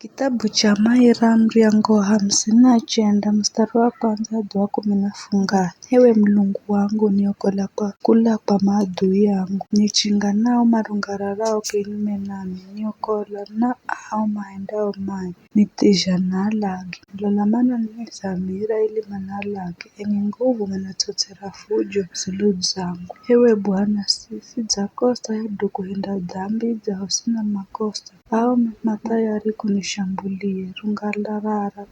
Kitabu cha Mairam Mriango 59 mstari wa kwanza hadi wa 10 nafunga. Ewe Mulungu wangu niokola kwa kula kwa maadui yangu, nichinga nao marungararao kinyume nami, niokola na ao maendao mai, nitija nalagi lolamana nizamira ili manalagi enye nguvu manatotera fujo zulu zangu. Ewe Bwana sijakosa hedu kuhinda dhambi zao sina makosa au matayari kunishambulia rungalarara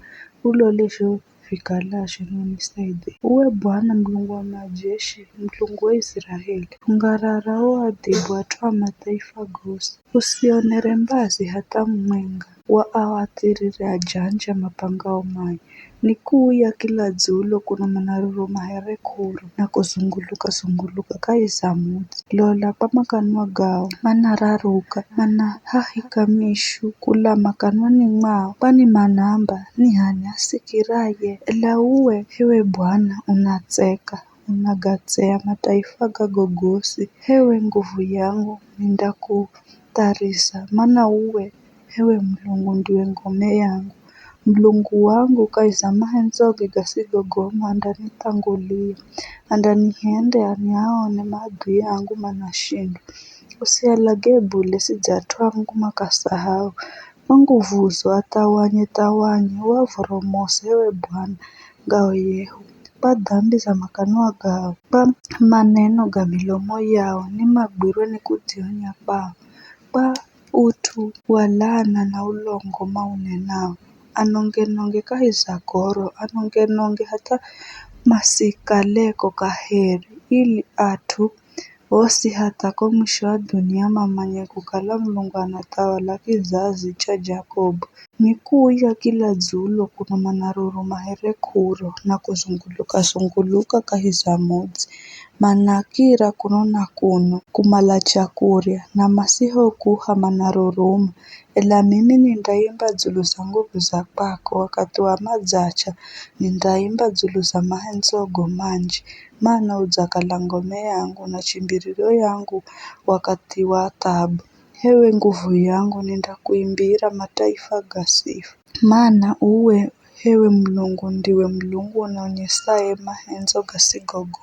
ulolesho vikalasho nunisaidie. Uwe Bwana Mungu wa majeshi, Mungu wa Israeli, rungarara uadhibu watu wa mataifa gose, usionere mbazi hata mwenga wa awathirire ajanja mapanga omai nikuya kila dzulo kuna manaruro mahere kuru na kuzunguluka kaizamudzi lola pamakanwa gao manararuka manahahika mishu kula makanwani mwao pani manamba ni hani asikiraye ela uwe ewe Bwana unatseka unagatsea mataifa gagogosi. Ewe nguvu yangu nindakutarisa maana uwe ewe Mulungu ndiwe ngome yangu. Mulungu wangu kaizamahe nzoge gasigogoma andanitangulia andanihende aniaone maadui yangu manashindwa. Usialage bule sijatwangu makasahau manguvuzo atawanye wavoromose ewe Bwana ngao yehu pa dhambi za makanwa gao pa maneno ga milomo yao ni magwirwe ni kutionya pao pa utu walana na ulongo maunenao anongenonge kahizagoro anongenonge hata masikaleko kaheri ili atu osi hata kwa mwisho wa dunia mamanye kukala Mulungu anatawala kizazi cha Jacobo. Nikuya kila dzulo kuna manaruru mahere kuro na kuzunguluka kahizamudzi manakira kuno na kuno kumala chakurya na masiho kuha manaruruma ela mimi nindaimba dzulu za nguvu za kwako wakati wa madzacha nindaimba dzulu za mahenzogo manje maana udzakala ngome yangu na chimbirio yangu wakati wa tabu. Ewe nguvu yangu nindakuimbira mataifa gasifu maana uwe ewe Mulungu ndiwe Mulungu unaonyesaye mahenzo gasigogo.